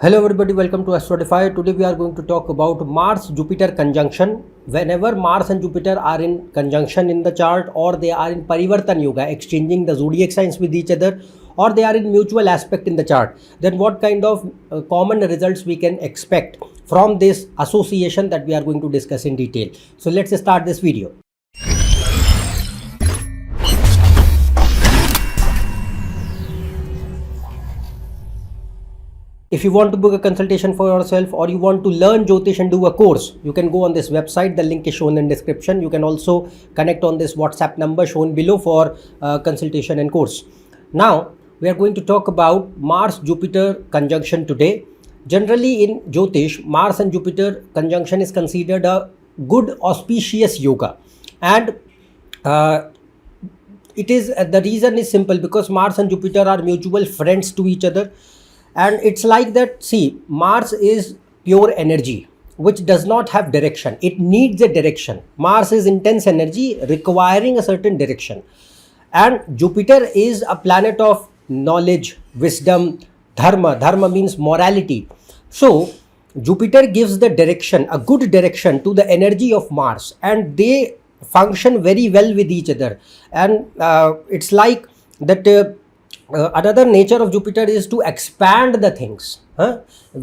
Hello everybody, welcome to AstroEdify. Today we are going to talk about Mars-Jupiter conjunction. Whenever Mars and Jupiter are in conjunction in the chart, or they are in Parivartan Yoga, exchanging the zodiac signs with each other, or they are in mutual aspect in the chart, then what kind of common results we can expect from this association that we are going to discuss in detail. So let's start this video. If you want to book a consultation for yourself, or you want to learn Jyotish and do a course, you can go on this website. The link is shown in description. You can also connect on this WhatsApp number shown below for consultation and course. Now, we are going to talk about Mars-Jupiter conjunction today. Generally in Jyotish, Mars and Jupiter conjunction is considered a good auspicious yoga. And it is the reason is simple, because Mars and Jupiter are mutual friends to each other. And it's like that, see, Mars is pure energy, which does not have direction. It needs a direction. Mars is intense energy requiring a certain direction. And Jupiter is a planet of knowledge, wisdom, dharma. Dharma means morality. So, Jupiter gives the direction, a good direction to the energy of Mars. And they function very well with each other. And it's like that... another nature of Jupiter is to expand the things.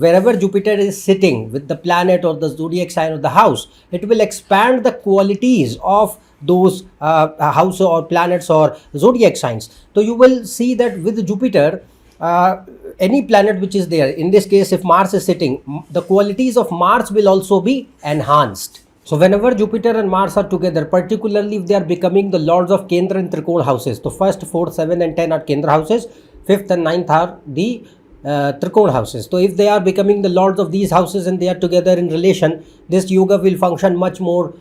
Wherever Jupiter is sitting with the planet or the zodiac sign of the house, it will expand the qualities of those house or planets or zodiac signs. So you will see that with Jupiter, any planet which is there, in this case if Mars is sitting, the qualities of Mars will also be enhanced. So whenever Jupiter and Mars are together, particularly if they are becoming the lords of Kendra and Trikona houses, so first, 4, 7 and 10 are Kendra houses, 5th and 9th are the Trikona houses. So if they are becoming the lords of these houses and they are together in relation, this yoga will function much more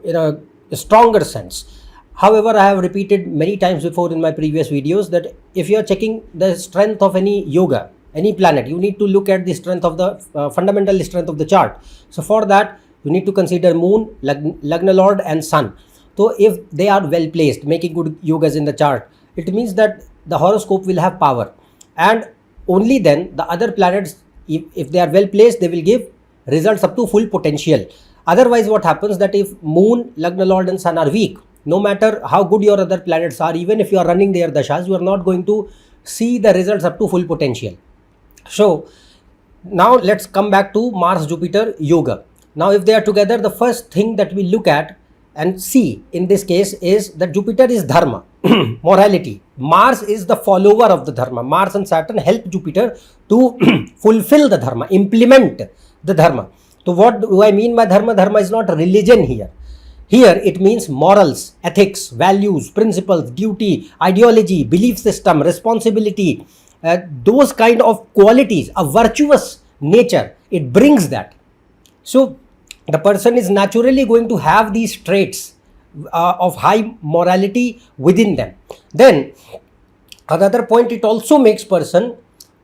in a stronger sense. However, I have repeated many times before in my previous videos that if you are checking the strength of any yoga, any planet, you need to look at the strength of the fundamental strength of the chart. So for that, you need to consider moon, Lagna Lord and sun. So if they are well placed, making good yogas in the chart, it means that the horoscope will have power. And only then the other planets, if they are well placed, they will give results up to full potential. Otherwise, what happens that if moon, Lagna Lord and sun are weak, no matter how good your other planets are, even if you are running their dashas, you are not going to see the results up to full potential. So now let's come back to Mars-Jupiter yoga. Now, if they are together, the first thing that we look at and see in this case is that Jupiter is dharma, morality. Mars is the follower of the dharma. Mars and Saturn help Jupiter to fulfill the dharma, implement the dharma. So what do I mean by dharma? Dharma is not religion here. Here it means morals, ethics, values, principles, duty, ideology, belief system, responsibility, those kind of qualities, a virtuous nature, it brings that. So the person is naturally going to have these traits of high morality within them. Then another point, it also makes person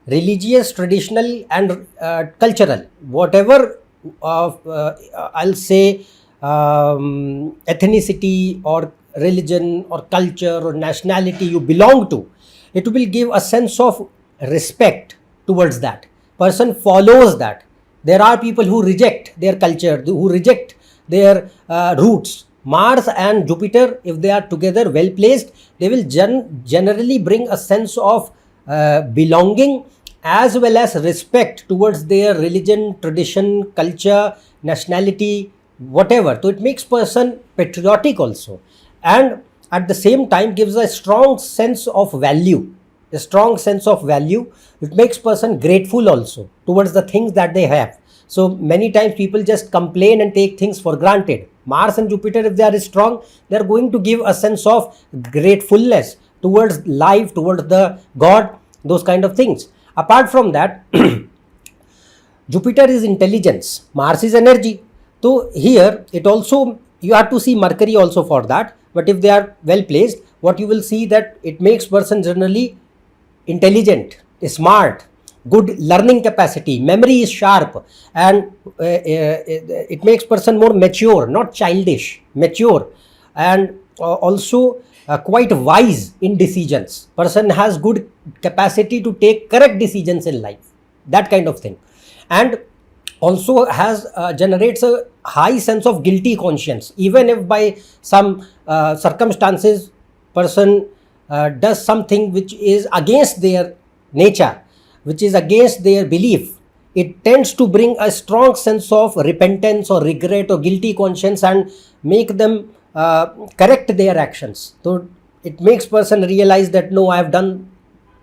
religious, traditional and cultural. Whatever I'll say ethnicity or religion or culture or nationality you belong to, it will give a sense of respect towards that. Person follows that. There are people who reject their culture, who reject their roots. Mars and Jupiter, if they are together well placed, they will generally bring a sense of belonging as well as respect towards their religion, tradition, culture, nationality, whatever. So it makes person patriotic also, and at the same time gives a strong sense of value. A strong sense of value. It makes person grateful also towards the things that they have. So many times people just complain and take things for granted. Mars and Jupiter, if they are strong, they are going to give a sense of gratefulness towards life, towards the God, those kind of things. Apart from that, Jupiter is intelligence, Mars is energy. So here it also, you have to see Mercury also for that. But if they are well placed, what you will see that it makes person generally intelligent, smart, good learning capacity, memory is sharp, and it makes person more mature, not childish, mature, and also quite wise in decisions. Person has good capacity to take correct decisions in life. that kind of thing. And also has generates a high sense of guilty conscience, even if by some circumstances person does something which is against their nature, which is against their belief. It tends to bring a strong sense of repentance or regret or guilty conscience and make them correct their actions. So it makes person realize that no, I have done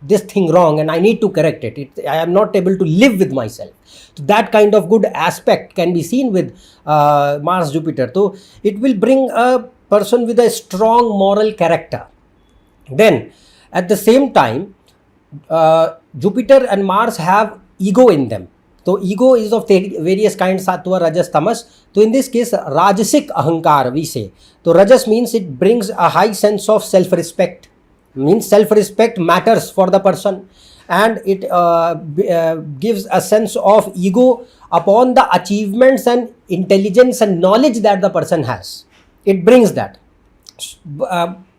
this thing wrong and I need to correct it. I am not able to live with myself. So that kind of good aspect can be seen with Mars Jupiter. So it will bring a person with a strong moral character. Then at the same time, Jupiter and Mars have ego in them. So ego is of various kinds, sattva, rajas, tamas. So in this case, rajasic ahankar we say. So rajas means it brings a high sense of self-respect. Means self-respect matters for the person, and it gives a sense of ego upon the achievements and intelligence and knowledge that the person has. It brings that.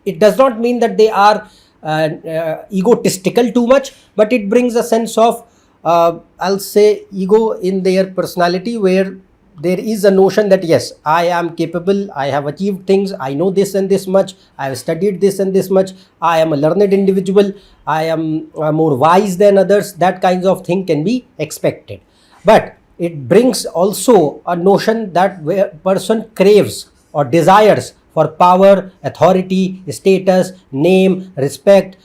It does not mean that they are egotistical too much, but it brings a sense of I'll say ego in their personality, where there is a notion that yes, I am capable, I have achieved things, I know this and this much, I have studied this and this much, I am a learned individual, I am more wise than others. That kinds of thing can be expected. But it brings also a notion that where person craves or desires for power, authority, status, name, respect,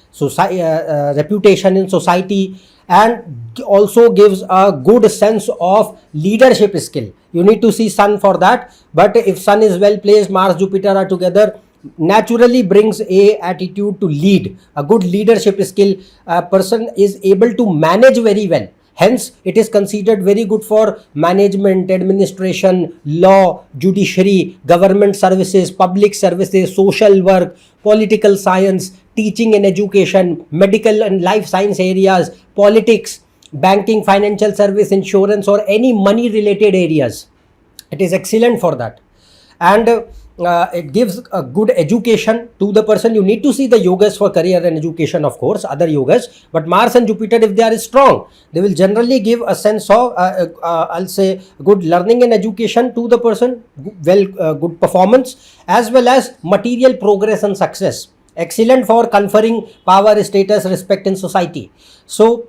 reputation in society, and also gives a good sense of leadership skill. You need to see Sun for that. But if Sun is well placed, Mars, Jupiter are together, naturally brings a attitude to lead, a good leadership skill. A person is able to manage very well. Hence, it is considered very good for management, administration, law, judiciary, government services, public services, social work, political science, teaching and education, medical and life science areas, politics, banking, financial service, insurance, or any money related areas. It is excellent for that. And it gives a good education to the person. You need to see the yogas for career and education, of course, other yogas. But Mars and Jupiter, if they are strong, they will generally give a sense of, I'll say, good learning and education to the person, good performance, as well as material progress and success. Excellent for conferring power, status, respect in society. So,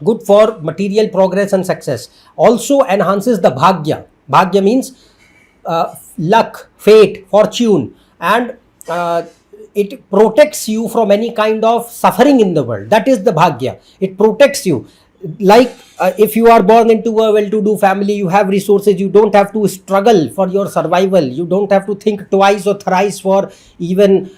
good for material progress and success. Also enhances the bhagya. Bhagya means luck, fate, fortune, and it protects you from any kind of suffering in the world. That is the bhagya. It protects you. Like if you are born into a well-to-do family, you have resources, you don't have to struggle for your survival, you don't have to think twice or thrice for even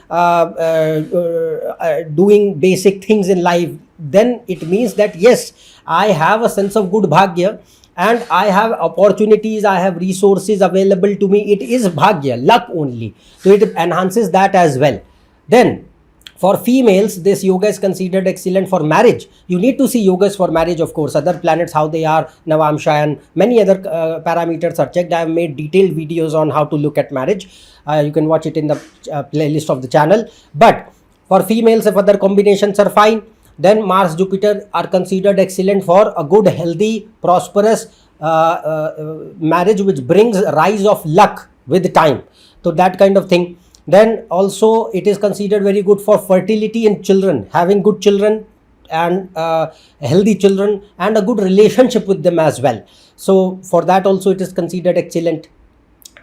doing basic things in life. Then it means that yes, I have a sense of good bhagya, and I have opportunities, I have resources available to me. It is bhagya, luck only. So it enhances that as well. Then for females, this yoga is considered excellent for marriage. You need to see yogas for marriage, of course. Other planets, how they are, Navamsha and many other parameters are checked. I have made detailed videos on how to look at marriage. You can watch it in the playlist of the channel. But for females, if other combinations are fine, then Mars, Jupiter are considered excellent for a good, healthy, prosperous marriage, which brings rise of luck with time. So that kind of thing. Then also it is considered very good for fertility in children, having good children and healthy children and a good relationship with them as well. So for that also it is considered excellent.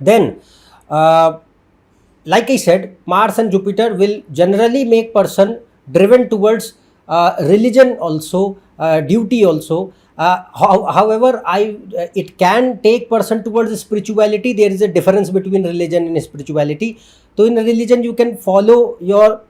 Then like I said, Mars and Jupiter will generally make person driven towards religion also, duty also. However, it can take person towards spirituality. There is a difference between religion and spirituality. So in religion, you can follow your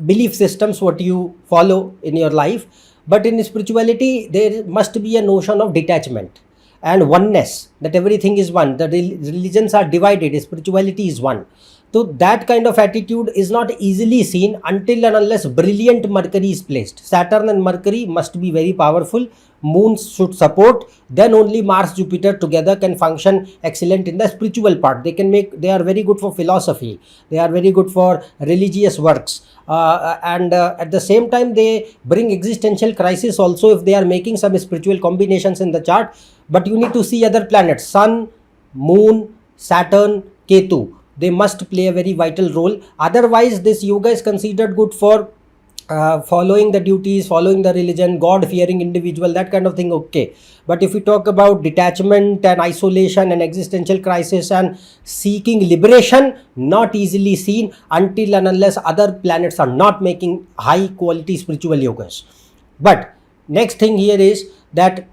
belief systems, what you follow in your life. But in spirituality, there must be a notion of detachment and oneness, that everything is one. The religions are divided, spirituality is one. So that kind of attitude is not easily seen until and unless brilliant Mercury is placed. Saturn and Mercury must be very powerful. Moon should support. Then only Mars, Jupiter together can function excellent in the spiritual part. They are very good for philosophy. They are very good for religious works. And at the same time, they bring existential crisis also if they are making some spiritual combinations in the chart. But you need to see other planets: Sun, Moon, Saturn, Ketu. They must play a very vital role. Otherwise, this yoga is considered good for following the duties, following the religion, God-fearing individual, that kind of thing, okay. But if we talk about detachment and isolation and existential crisis and seeking liberation, not easily seen until and unless other planets are not making high-quality spiritual yogas. But next thing here is that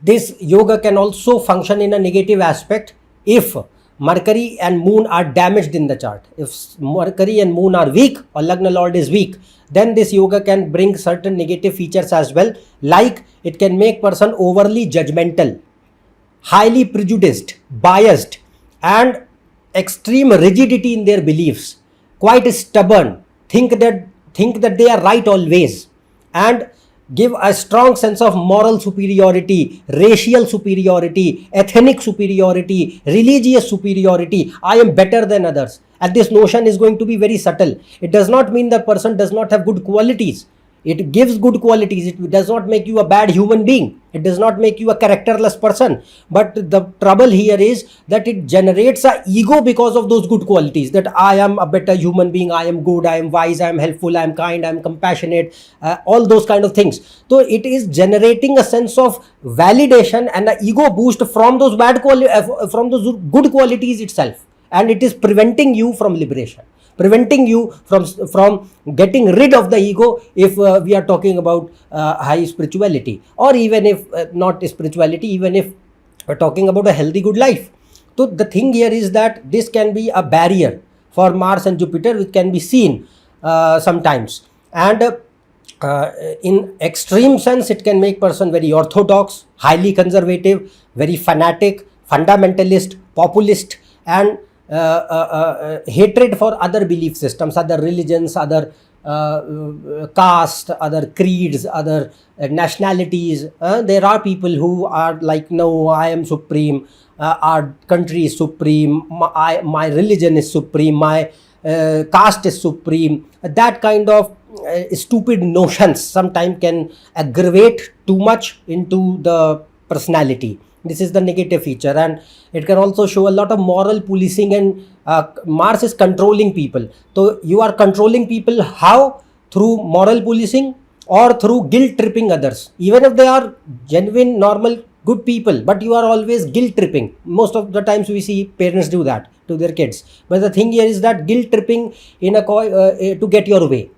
this yoga can also function in a negative aspect if Mercury and Moon are damaged in the chart. If Mercury and Moon are weak or Lagna Lord is weak, then this yoga can bring certain negative features as well. Like it can make person overly judgmental, highly prejudiced, biased, and extreme rigidity in their beliefs, quite stubborn, think that they are right always, and give a strong sense of moral superiority, racial superiority, ethnic superiority, religious superiority. I am better than others. And this notion is going to be very subtle. It does not mean the person does not have good qualities. It gives good qualities. It does not make you a bad human being. It does not make you a characterless person. But the trouble here is that it generates an ego because of those good qualities. That I am a better human being. I am good. I am wise. I am helpful. I am kind. I am compassionate. All those kind of things. So it is generating a sense of validation and an ego boost from those from those good qualities itself. And it is preventing you from liberation, preventing you from getting rid of the ego if we are talking about high spirituality, or even if not spirituality, even if we're talking about a healthy good life. So the thing here is that this can be a barrier for Mars and Jupiter, which can be seen sometimes. And in extreme sense, it can make person very orthodox, highly conservative, very fanatic, fundamentalist, populist, and hatred for other belief systems, other religions, other caste, other creeds, other nationalities. There are people who are like, no, I am supreme, our country is supreme, my religion is supreme, my caste is supreme. That kind of stupid notions sometimes can aggravate too much into the personality. This is the negative feature, and it can also show a lot of moral policing, and Mars is controlling people. So you are controlling people how? Through moral policing or through guilt tripping others, even if they are genuine, normal, good people, but you are always guilt tripping. Most of the times we see parents do that to their kids. But the thing here is that guilt tripping to get your way.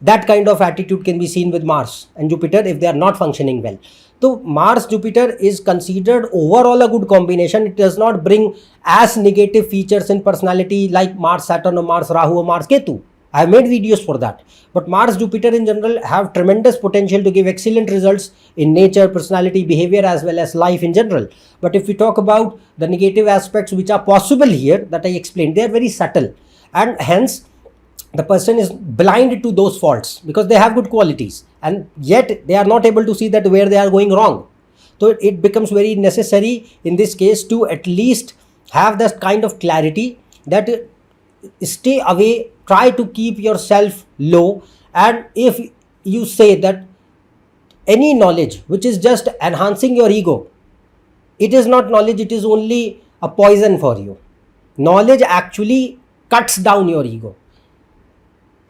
That kind of attitude can be seen with Mars and Jupiter if they are not functioning well. So Mars Jupiter is considered overall a good combination. It does not bring as negative features in personality like Mars Saturn or Mars Rahu or Mars Ketu. I have made videos for that. But Mars Jupiter in general have tremendous potential to give excellent results in nature, personality, behavior, as well as life in general. But if we talk about the negative aspects which are possible here that I explained, they are very subtle, and hence the person is blind to those faults because they have good qualities, and yet they are not able to see that where they are going wrong. So it becomes very necessary in this case to at least have that kind of clarity that stay away, try to keep yourself low. And if you say that any knowledge which is just enhancing your ego, it is not knowledge, it is only a poison for you. Knowledge actually cuts down your ego.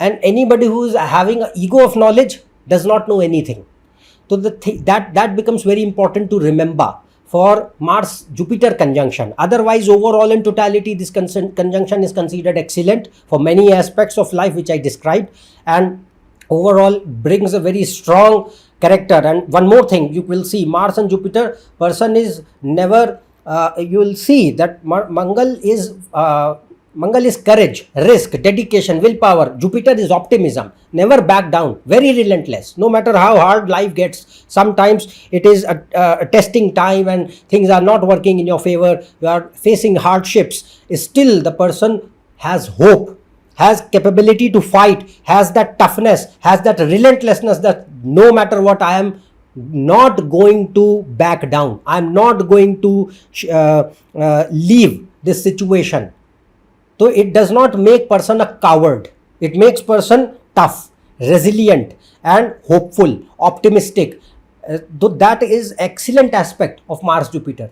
And anybody who is having an ego of knowledge does not know anything. So that becomes very important to remember for Mars Jupiter conjunction. Otherwise, overall in totality, this conjunction is considered excellent for many aspects of life which I described, and overall brings a very strong character. And one more thing, you will see Mars and Jupiter person is never you will see that Mangal is courage, risk, dedication, willpower. Jupiter is optimism, never back down, very relentless. No matter how hard life gets, sometimes it is a testing time and things are not working in your favor, you are facing hardships. Still the person has hope, has capability to fight, has that toughness, has that relentlessness that no matter what, I am not going to back down. I'm not going to leave this situation. So it does not make person a coward. It makes person tough, resilient, and hopeful, optimistic. Though that is excellent aspect of Mars Jupiter.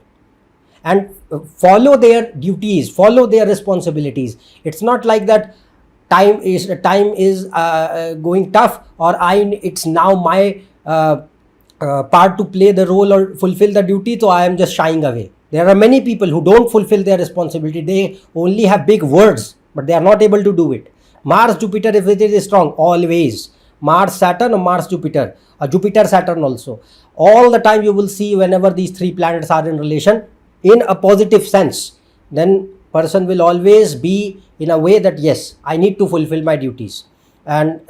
And follow their duties, follow their responsibilities. It's not like that time is going tough, or it's now my part to play the role or fulfill the duty, so I am just shying away. There are many people who don't fulfill their responsibility. They only have big words, but they are not able to do it. Mars Jupiter, if it is strong, always Mars Saturn or Mars Jupiter, or Jupiter Saturn also, all the time you will see whenever these three planets are in relation in a positive sense, then person will always be in a way that yes, I need to fulfill my duties, and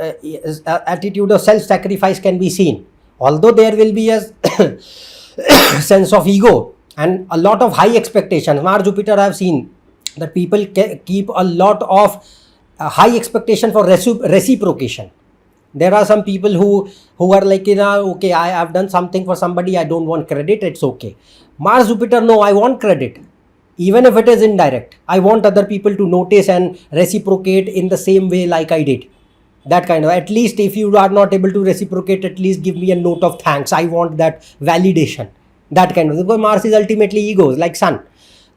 attitude of self-sacrifice can be seen. Although there will be a sense of ego and a lot of high expectations. Mars Jupiter, I have seen that people keep a lot of high expectation for reciprocation. There are some people who are like, okay, I have done something for somebody, I don't want credit, it's okay. Mars Jupiter, no, I want credit. Even if it is indirect, I want other people to notice and reciprocate in the same way like I did. That kind of, at least if you are not able to reciprocate, at least give me a note of thanks. I want that validation. That kind of, because Mars is ultimately ego, like sun.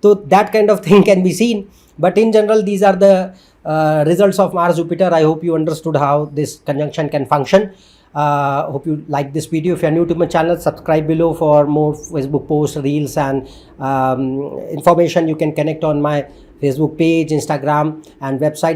So that kind of thing can be seen. But in general, these are the results of Mars Jupiter. I hope you understood how this conjunction can function. Hope you like this video. If you are new to my channel, subscribe below for more Facebook posts, reels, and information. You can connect on my Facebook page, Instagram, and website